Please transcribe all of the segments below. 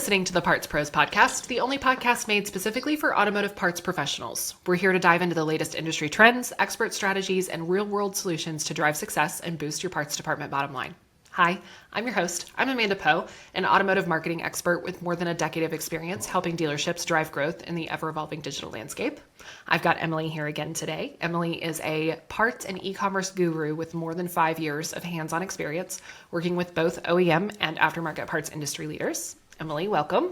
listening to the Parts Pros podcast, the only podcast made specifically for automotive parts professionals. We're here to dive into the latest industry trends, expert strategies, and real-world solutions to drive success and boost your parts department bottom line. Hi, I'm your host. I'm Amanda Poe, an automotive marketing expert with more than a decade of experience helping dealerships drive growth in the ever-evolving digital landscape. I've got Emily here again today. Emily is a parts and e-commerce guru with more than 5 years of hands-on experience working with both OEM and aftermarket parts industry leaders. Emily, welcome.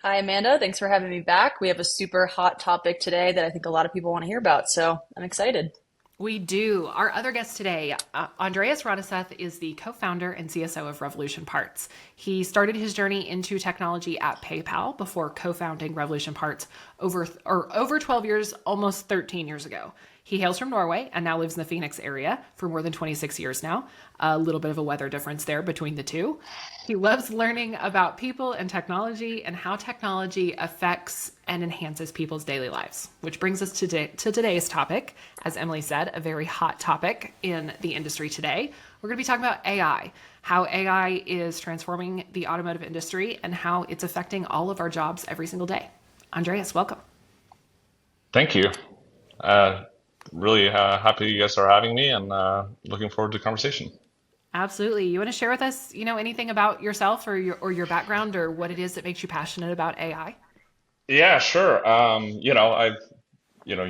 Hi, Amanda. Thanks for having me back. We have a super hot topic today that I think a lot of people want to hear about, so I'm excited. We do. Our other guest today, Andreas Ronneseth, is the co-founder and CSO of Revolution Parts. He started his journey into technology at PayPal before co-founding Revolution Parts over 12 years, almost 13 years ago. He hails from Norway and now lives in the Phoenix area for more than 26 years now. A little bit of a weather difference there between the two. He loves learning about people and technology and how technology affects and enhances people's daily lives, which brings us to today's topic. As Emily said, a very hot topic in the industry today. We're going to be talking about AI, how AI is transforming the automotive industry and how it's affecting all of our jobs every single day. Andreas, welcome. Thank you. Really happy you guys are having me and looking forward to the conversation. Absolutely. You want to share with us, anything about yourself or your background or what it is that makes you passionate about AI? Yeah, sure. You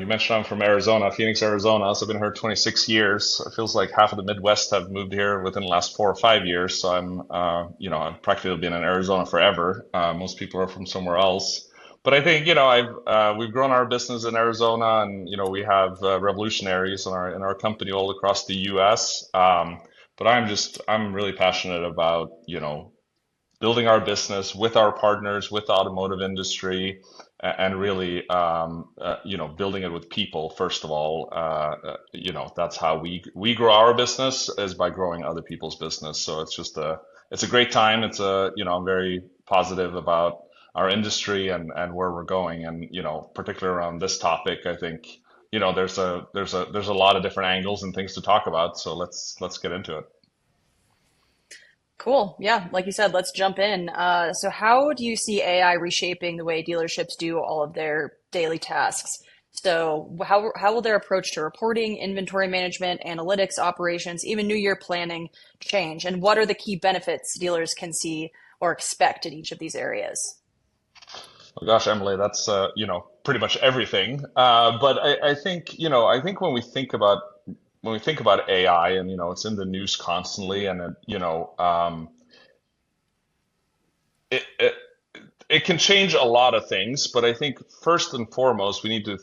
mentioned I'm from Arizona, Phoenix, Arizona. So I've been here 26 years. It feels like half of the Midwest have moved here within the last 4 or 5 years. So I've practically been in Arizona forever. Most people are from somewhere else. But I think, we've grown our business in Arizona and, we have revolutionaries in our company all across the US. But I'm really passionate about, building our business with our partners, with the automotive industry, and really, building it with people, first of all. That's how we grow our business is by growing other people's business. So it's a great time. I'm very positive about our industry and where we're going. And, particularly around this topic, I think, there's a lot of different angles and things to talk about. So let's get into it. Cool. Yeah, like you said, let's jump in. So how do you see AI reshaping the way dealerships do all of their daily tasks? So how will their approach to reporting, inventory management, analytics, operations, even new year planning change? And what are the key benefits dealers can see or expect in each of these areas? Oh gosh, Emily, that's pretty much everything. But I think when we think about AI and it's in the news constantly and it can change a lot of things, but I think first and foremost we need to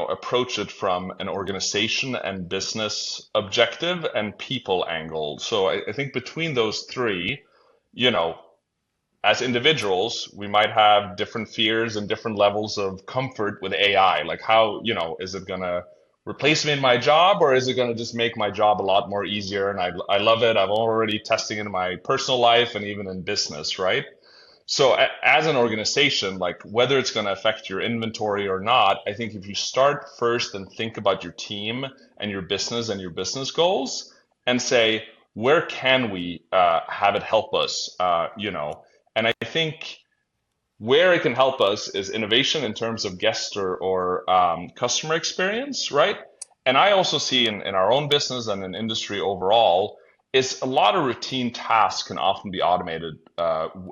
approach it from an organization and business objective and people angle. So I think between those three, as individuals, we might have different fears and different levels of comfort with AI. Like how, is it going to replace me in my job or is it going to just make my job a lot more easier? And I love it. I'm already testing it in my personal life and even in business, right? So as an organization, like whether it's going to affect your inventory or not, I think if you start first and think about your team and your business goals and say, where can we have it help us, and I think where it can help us is innovation in terms of guest or customer experience, right? And I also see in our own business and in industry overall, is a lot of routine tasks can often be automated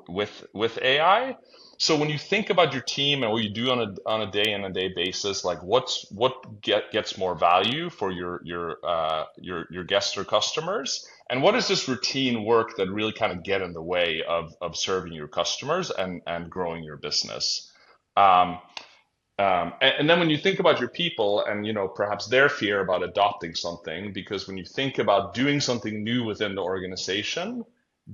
with AI. So when you think about your team and what you do on a day in and day basis, like what gets more value for your guests or customers, and what is this routine work that really kind of get in the way of serving your customers and growing your business. And then when you think about your people and perhaps their fear about adopting something, because when you think about doing something new within the organization,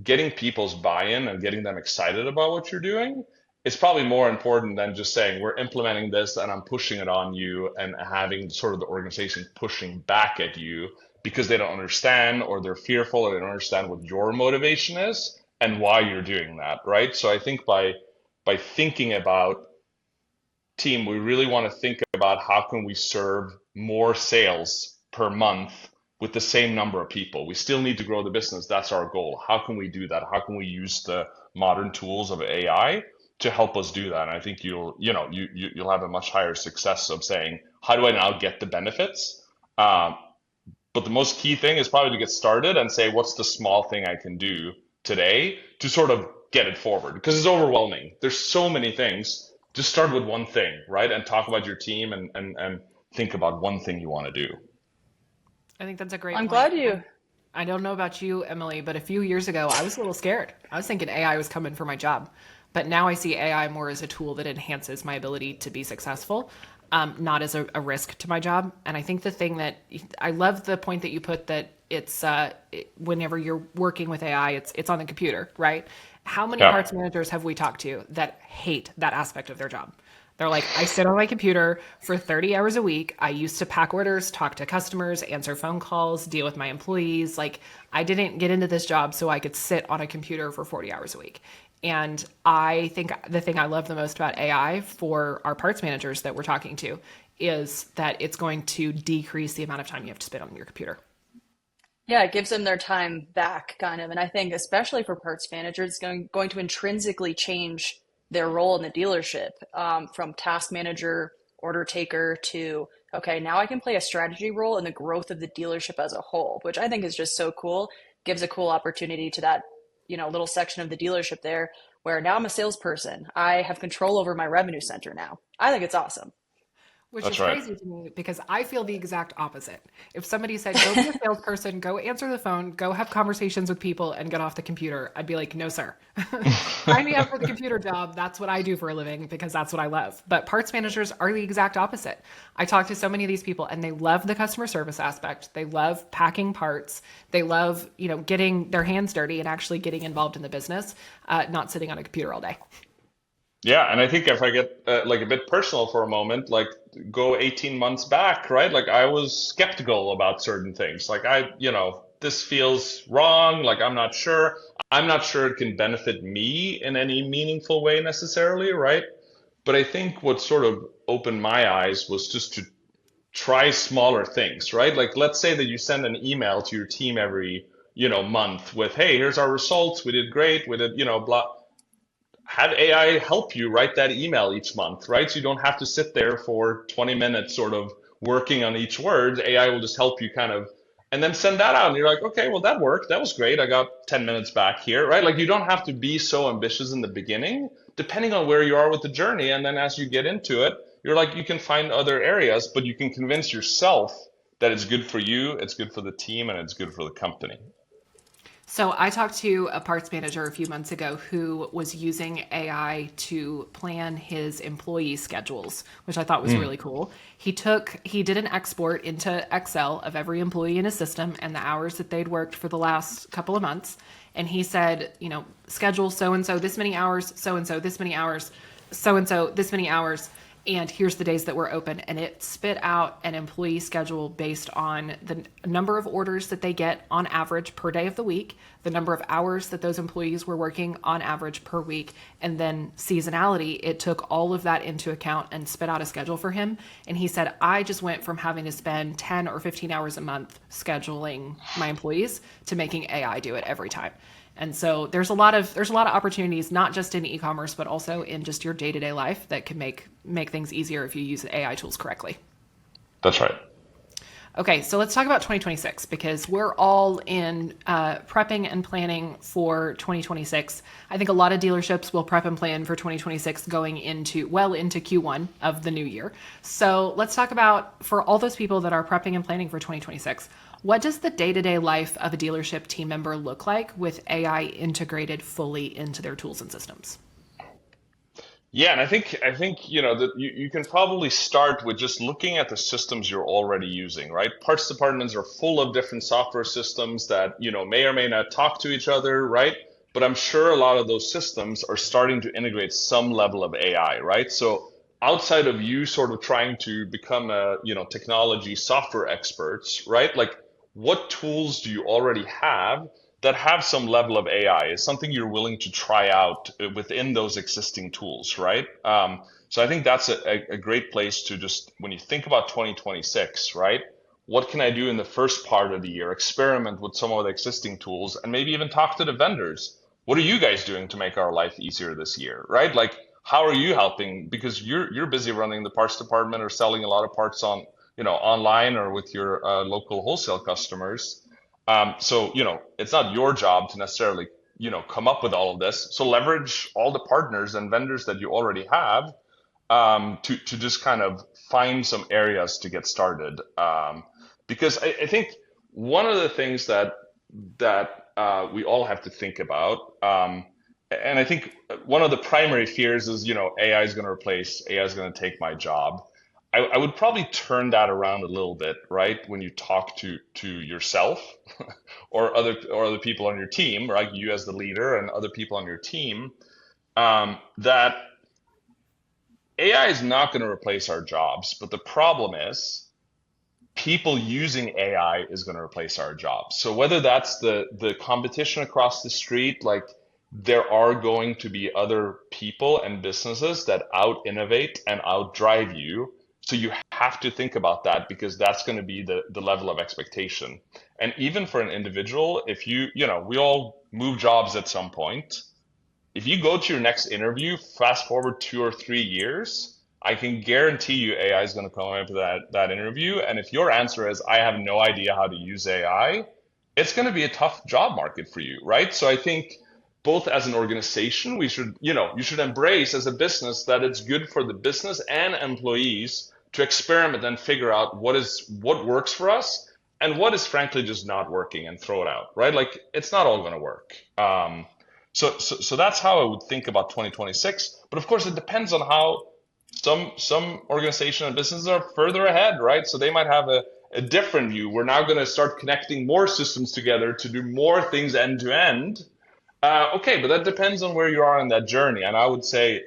getting people's buy-in and getting them excited about what you're doing, it's probably more important than just saying we're implementing this and I'm pushing it on you and having sort of the organization pushing back at you because they don't understand or they're fearful or they don't understand what your motivation is and why you're doing that, right? So I think by thinking about team, we really want to think about how can we serve more sales per month with the same number of people. We still need to grow the business. That's our goal. How can we do that? How can we use the modern tools of AI to help us do that? And I think you'll have a much higher success of saying, how do I now get the benefits? Um, but the most key thing is probably to get started and say, what's the small thing I can do today to sort of get it forward? Because it's overwhelming. There's so many things. Just start with one thing, right? And talk about your team and think about one thing you want to do. I think that's a great I'm point. glad you. I don't know about you, Emily, but a few years ago, I was a little scared. I was thinking AI was coming for my job. But now I see AI more as a tool that enhances my ability to be successful, not as a risk to my job. And I think the thing that I love the point that you put that whenever you're working with AI, it's on the computer, right? How many Yeah. parts managers have we talked to that hate that aspect of their job? They're like, I sit on my computer for 30 hours a week. I used to pack orders, talk to customers, answer phone calls, deal with my employees. Like, I didn't get into this job so I could sit on a computer for 40 hours a week. And I think the thing I love the most about AI for our parts managers that we're talking to is that it's going to decrease the amount of time you have to spend on your computer. Yeah, it gives them their time back, kind of. And I think, especially for parts managers, it's going to intrinsically change their role in the dealership, from task manager, order taker to, okay, now I can play a strategy role in the growth of the dealership as a whole, which I think is just so cool. Gives a cool opportunity to that, little section of the dealership there where now I'm a salesperson. I have control over my revenue center now. I think it's awesome. Which That's is right. crazy to me because I feel the exact opposite. If somebody said, go be a salesperson, go answer the phone, go have conversations with people and get off the computer, I'd be like, no, sir. Sign me up for the computer job. That's what I do for a living because that's what I love. But parts managers are the exact opposite. I talk to so many of these people and they love the customer service aspect. They love packing parts. They love, getting their hands dirty and actually getting involved in the business, not sitting on a computer all day. Yeah, and I think if I get like a bit personal for a moment, like go 18 months back, right? Like I was skeptical about certain things. Like this feels wrong. Like I'm not sure. I'm not sure it can benefit me in any meaningful way necessarily, right? But I think what sort of opened my eyes was just to try smaller things, right? Like let's say that you send an email to your team every, month with, hey, here's our results. We did great. We did, blah, have AI help you write that email each month, right? So you don't have to sit there for 20 minutes sort of working on each word. AI will just help you kind of, and then send that out. And you're like, okay, well, that worked. That was great. I got 10 minutes back here, right? Like you don't have to be so ambitious in the beginning, depending on where you are with the journey. And then as you get into it, you're like, you can find other areas, but you can convince yourself that it's good for you, it's good for the team, and it's good for the company. So I talked to a parts manager a few months ago who was using AI to plan his employee schedules, which I thought was really cool. He did an export into Excel of every employee in his system and the hours that they'd worked for the last couple of months. And he said, schedule so and so this many hours, so and so this many hours, so and so this many hours, and here's the days that we're open. And it spit out an employee schedule based on the number of orders that they get on average per day of the week, the number of hours that those employees were working on average per week, and then seasonality. It took all of that into account and spit out a schedule for him. And he said, I just went from having to spend 10 or 15 hours a month scheduling my employees to making AI do it every time. And so there's a lot of opportunities, not just in e-commerce, but also in just your day-to-day life that can make things easier if you use AI tools correctly. That's right. Okay, so let's talk about 2026 because we're all in prepping and planning for 2026. I think a lot of dealerships will prep and plan for 2026 going into Q1 of the new year. So let's talk about for all those people that are prepping and planning for 2026. What does the day-to-day life of a dealership team member look like with AI integrated fully into their tools and systems? Yeah, and I think that you can probably start with just looking at the systems you're already using, right? Parts departments are full of different software systems that, may or may not talk to each other, right? But I'm sure a lot of those systems are starting to integrate some level of AI, right? So outside of you sort of trying to become a, technology software experts, right? Like what tools do you already have that have some level of AI? Is something you're willing to try out within those existing tools, right? So I think that's a great place to just, when you think about 2026, right? what can I do in the first part of the year, experiment with some of the existing tools, and maybe even talk to the vendors. What are you guys doing to make our life easier this year, right? Like, how are you helping? Because you're busy running the parts department or selling a lot of parts on, online or with your local wholesale customers. So, it's not your job to necessarily, come up with all of this. So leverage all the partners and vendors that you already have, to just kind of find some areas to get started. Because I think one of the things that we all have to think about, and I think one of the primary fears is, AI is going to replace, AI is going to take my job. I would probably turn that around a little bit, right? When you talk to yourself or other people on your team, right? You as the leader and other people on your team, that AI is not going to replace our jobs, but the problem is people using AI is going to replace our jobs. So whether that's the competition across the street, like there are going to be other people and businesses that out innovate and outdrive you. So you have to think about that because that's going to be the level of expectation. And even for an individual, if we all move jobs at some point. If you go to your next interview, fast forward 2 or 3 years, I can guarantee you AI is going to come up with that interview. And if your answer is, I have no idea how to use AI, it's going to be a tough job market for you, right? So I think both as an organization, you should embrace as a business that it's good for the business and employees to experiment and figure out what works for us and what is frankly just not working and throw it out, right? Like it's not all going to work. So that's how I would think about 2026. But of course, it depends on how some organizations and businesses are further ahead, right? So they might have a different view. We're now going to start connecting more systems together to do more things end to end. Okay, but that depends on where you are in that journey. And I would say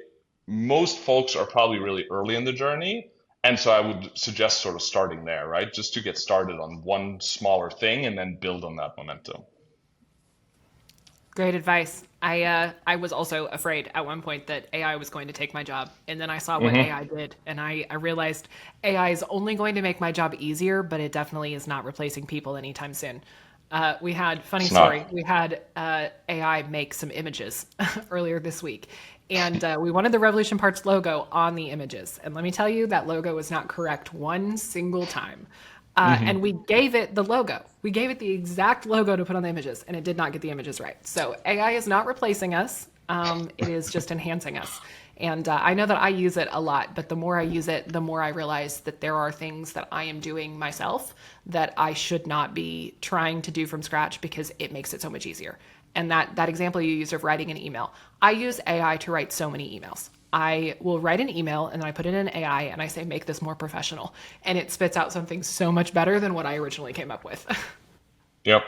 most folks are probably really early in the journey. And so I would suggest sort of starting there, right? Just to get started on one smaller thing and then build on that momentum. Great advice. I was also afraid at one point that AI was going to take my job, and then I saw what Hmm. AI did, and I realized AI is only going to make my job easier, but it definitely is not replacing people anytime soon. We had funny It's story. not. We had AI make some images earlier this week, and we wanted the Revolution Parts logo on the images. And let me tell you, that logo was not correct one single time. And we gave it the logo. We gave it the exact logo to put on the images, and it did not get the images right. So AI is not replacing us. It is just enhancing us. And I know that I use it a lot, but the more I use it, the more I realize that there are things that I am doing myself that I should not be trying to do from scratch because it makes it so much easier. And that example you used of writing an email, I use AI to write so many emails. I will write an email and then I put it in AI and I say, make this more professional. And it spits out something so much better than what I originally came up with. Yep.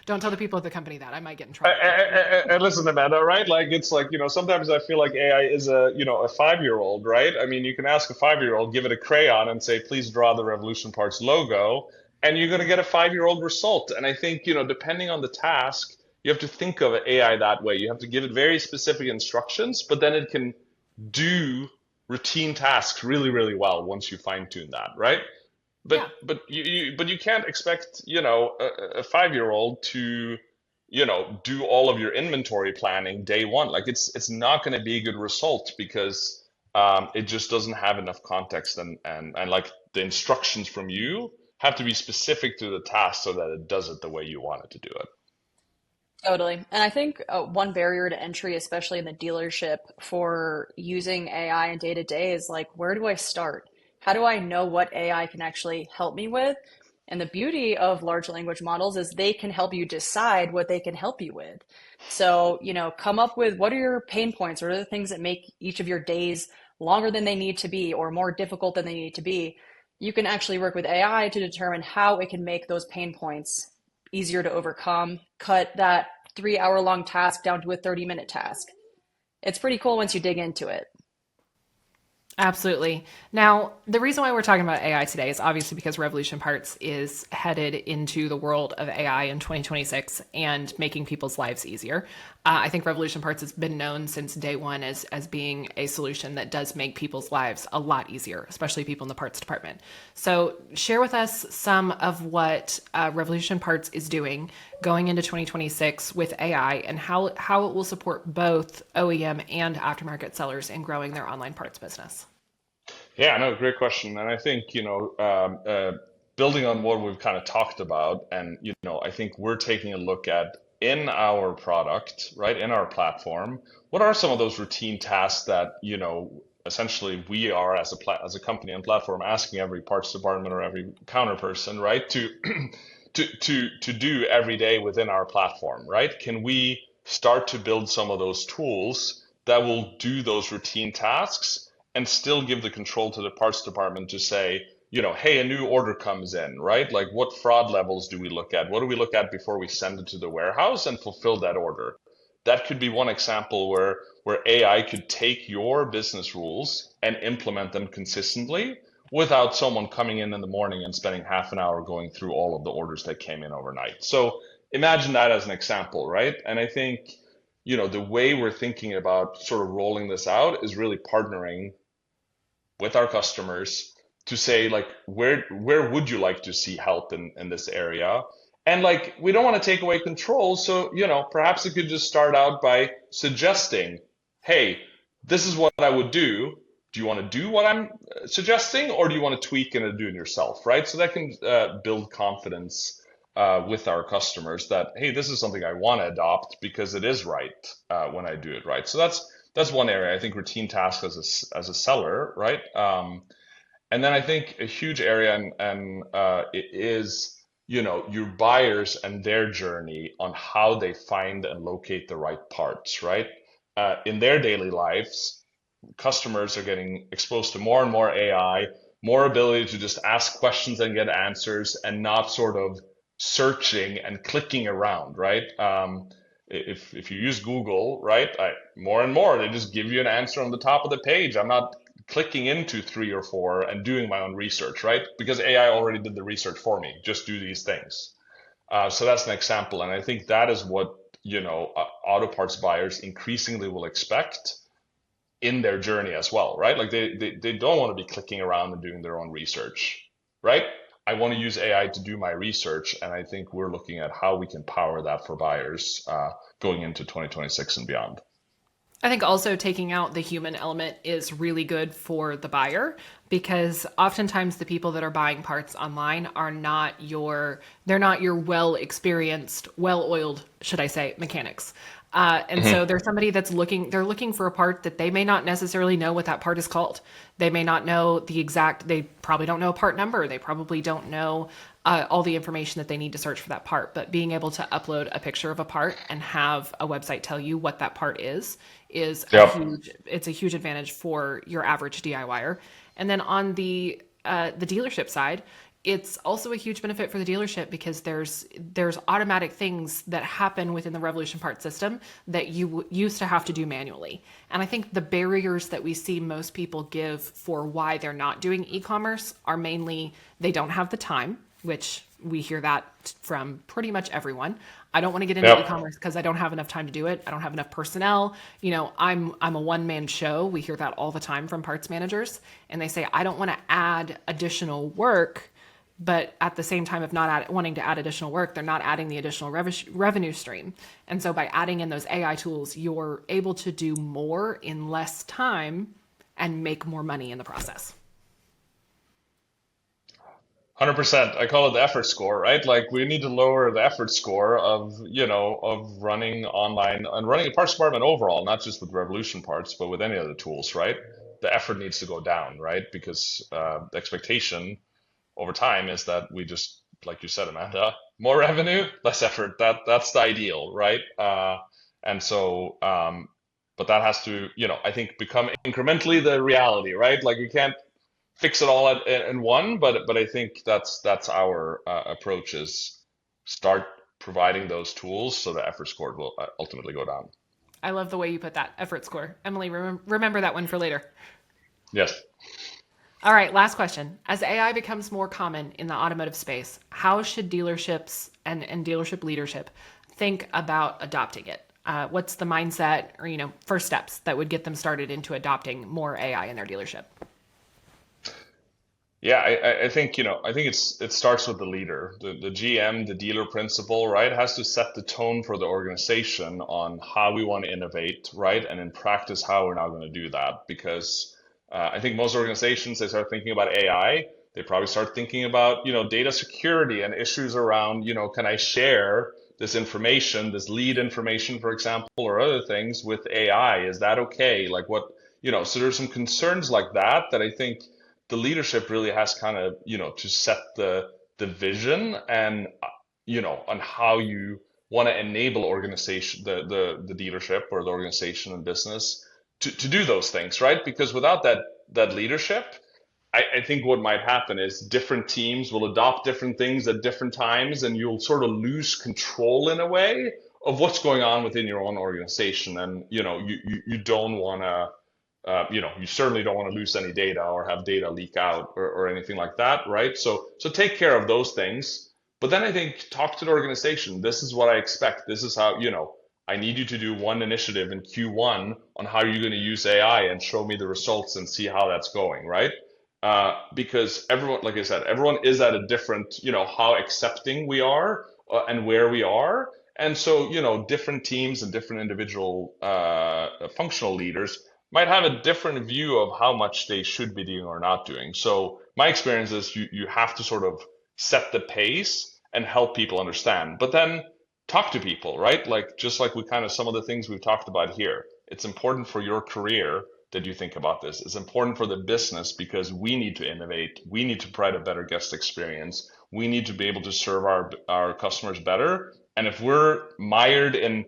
Don't tell the people at the company that. I might get in I, trouble. I, I listen, Amanda, right? Like it's like, sometimes I feel like AI is a 5-year-old, right? I mean, you can ask a 5-year-old, give it a crayon and say, please draw the Revolution Parts logo, and you're going to get a 5-year-old result. And I think, depending on the task, you have to think of AI that way. You have to give it very specific instructions, but then it can do routine tasks really, really well once you fine tune that, right? But Yeah. but you can't expect a 5-year-old to do all of your inventory planning day one. Like it's not going to be a good result because it just doesn't have enough context and like the instructions from you have to be specific to the task so that it does it the way you want it to do it. Totally. And I think one barrier to entry, especially in the dealership for using AI in day to day, is like, where do I start? How do I know what AI can actually help me with? And the beauty of large language models is they can help you decide what they can help you with. So, come up with what are your pain points? What are the things that make each of your days longer than they need to be or more difficult than they need to be? You can actually work with AI to determine how it can make those pain points easier to overcome, cut that 3 hour long task down to a 30-minute task. It's pretty cool once you dig into it. Absolutely. Now, the reason why we're talking about AI today is obviously because Revolution Parts is headed into the world of AI in 2026 and making people's lives easier. I think Revolution Parts has been known since day one as being a solution that does make people's lives a lot easier, especially people in the parts department. So, share with us some of what Revolution Parts is doing going into 2026 with AI and how it will support both OEM and aftermarket sellers in growing their online parts business. Yeah, no, great question. And I think, building on what we've kind of talked about, and, I think we're taking a look at in our product, right, in our platform, what are some of those routine tasks that, essentially we are as a company and platform asking every parts department or every counter person, right, to to do every day within our platform, right? Can we start to build some of those tools that will do those routine tasks and still give the control to the parts department to say, hey, a new order comes in, right? Like what fraud levels do we look at? What do we look at before we send it to the warehouse and fulfill that order? That could be one example where AI could take your business rules and implement them consistently without someone coming in the morning and spending half an hour going through all of the orders that came in overnight. So imagine that as an example, right? And I think, the way we're thinking about sort of rolling this out is really partnering with our customers to say like where would you like to see help in this area, and like we don't want to take away control, so perhaps it could just start out by suggesting, hey, this is what I would do you want to do what I'm suggesting, or do you want to tweak and do it yourself, right? So that can build confidence with our customers that, hey, this is something I want to adopt because it is right when I do it right. So that's one area. I think routine tasks as a seller, right? And then I think a huge area and it is, your buyers and their journey on how they find and locate the right parts, right? In their daily lives, customers are getting exposed to more and more AI, more ability to just ask questions and get answers and not sort of searching and clicking around, right? If you use Google, right, more and more they just give you an answer on the top of the page. I'm not clicking into three or four and doing my own research, right? Because AI already did the research for me. Just do these things. So that's an example, and I think that is what auto parts buyers increasingly will expect in their journey as well, right? Like they don't want to be clicking around and doing their own research, right? I want to use AI to do my research, and I think we're looking at how we can power that for buyers going into 2026 and beyond. I think also taking out the human element is really good for the buyer because oftentimes the people that are buying parts online are not they're not your well experienced, well oiled, should I say, mechanics. And so Mhm. there's somebody they're looking for a part that they may not necessarily know what that part is called. They may not know they probably don't know a part number. They probably don't know all the information that they need to search for that part. But being able to upload a picture of a part and have a website tell you what that part is Yep. it's a huge advantage for your average DIYer. And then on the dealership side, it's also a huge benefit for the dealership because there's automatic things that happen within the Revolution Part system that you used to have to do manually. And I think the barriers that we see most people give for why they're not doing e-commerce are mainly they don't have the time, which we hear that from pretty much everyone. I don't want to get into Yep. e-commerce because I don't have enough time to do it. I don't have enough personnel. I'm a one-man show. We hear that all the time from parts managers, and they say I don't want to add additional work, but at the same time of wanting to add additional work, they're not adding the additional revenue stream. And so by adding in those AI tools, you're able to do more in less time and make more money in the process. 100%. I call it the effort score, right? Like we need to lower the effort score of running online and running a parts department overall, not just with Revolution Parts, but with any other tools, right? The effort needs to go down, right? Because the expectation over time is that we just, like you said, Amanda, more revenue, less effort. That's the ideal, right? And so, but that has to, I think become incrementally the reality, right? Like we can't fix it all in one, but I think that's our approach is start providing those tools so the effort score will ultimately go down. I love the way you put that effort score. Emily, remember that one for later. Yes. All right, last question. As AI becomes more common in the automotive space, how should dealerships and dealership leadership think about adopting it? What's the mindset or, first steps that would get them started into adopting more AI in their dealership? Yeah, I think, I think it starts with the leader, the GM, the dealer principal, right? Has to set the tone for the organization on how we want to innovate, right? And in practice, how we're now going to do that. Because I think most organizations, they start thinking about AI, they probably start thinking about, data security and issues around, can I share this information, this lead information, for example, or other things with AI? Is that okay? Like what, so there's some concerns like that I think the leadership really has kind of, to set the vision and, on how you want to enable organization, the dealership or the organization and business to do those things, right? Because without that leadership, I think what might happen is different teams will adopt different things at different times, and you'll sort of lose control in a way of what's going on within your own organization. And you don't want to you certainly don't want to lose any data or have data leak out or anything like that, right? So take care of those things. But then I think talk to the organization. This is what I expect. This is how, I need you to do one initiative in Q1 on how you're going to use AI and show me the results and see how that's going, right? Because everyone, like I said, everyone is at a different, how accepting we are and where we are. And so, different teams and different individual functional leaders might have a different view of how much they should be doing or not doing. So my experience is you have to sort of set the pace and help people understand, but then talk to people, right? Like just like we kind of some of the things we've talked about here. It's important for your career that you think about this. It's important for the business because we need to innovate. We need to provide a better guest experience. We need to be able to serve our customers better. And if we're mired in,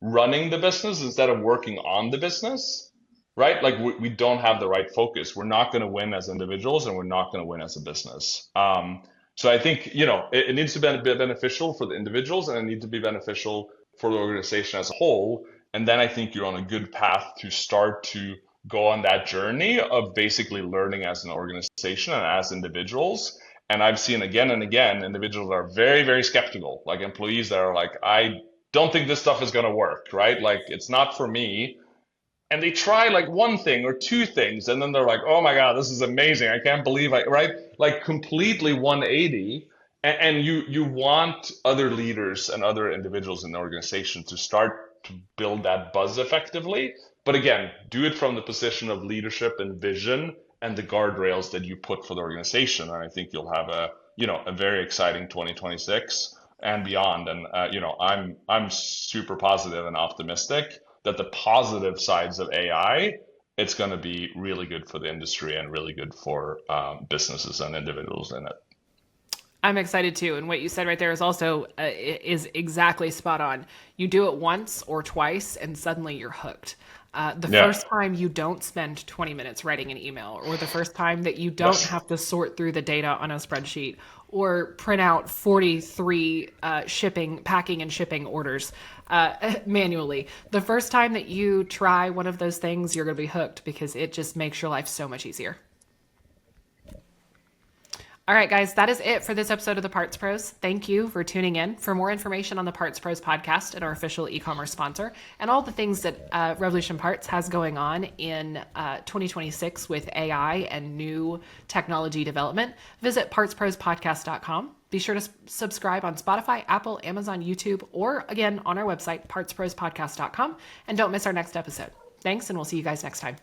running the business instead of working on the business, right? Like we don't have the right focus. We're not going to win as individuals and we're not going to win as a business. So I think, it needs to be beneficial for the individuals and it needs to be beneficial for the organization as a whole. And then I think you're on a good path to start to go on that journey of basically learning as an organization and as individuals. And I've seen again and again, individuals are very, very skeptical, like employees that are like, I don't think this stuff is going to work, right? Like it's not for me. And they try like one thing or two things, and then they're like, "Oh my God, this is amazing! I can't believe I right." Like completely 180. And you want other leaders and other individuals in the organization to start to build that buzz effectively. But again, do it from the position of leadership and vision and the guardrails that you put for the organization. And I think you'll have a very exciting 2026 and beyond. And I'm super positive and optimistic that the positive sides of AI, it's going to be really good for the industry and really good for businesses and individuals in it. I'm excited too. And what you said right there is also is exactly spot on. You do it once or twice and suddenly you're hooked. The Yeah. first time you don't spend 20 minutes writing an email, or the first time that you don't Yes. have to sort through the data on a spreadsheet or print out 43 packing and shipping orders manually. The first time that you try one of those things, you're going to be hooked because it just makes your life so much easier. All right, guys, that is it for this episode of the Parts Pros. Thank you for tuning in. For more information on the Parts Pros podcast and our official e-commerce sponsor, and all the things that Revolution Parts has going on in 2026 with AI and new technology development, visit partsprospodcast.com. Be sure to subscribe on Spotify, Apple, Amazon, YouTube, or again on our website, partsprospodcast.com. And don't miss our next episode. Thanks, and we'll see you guys next time.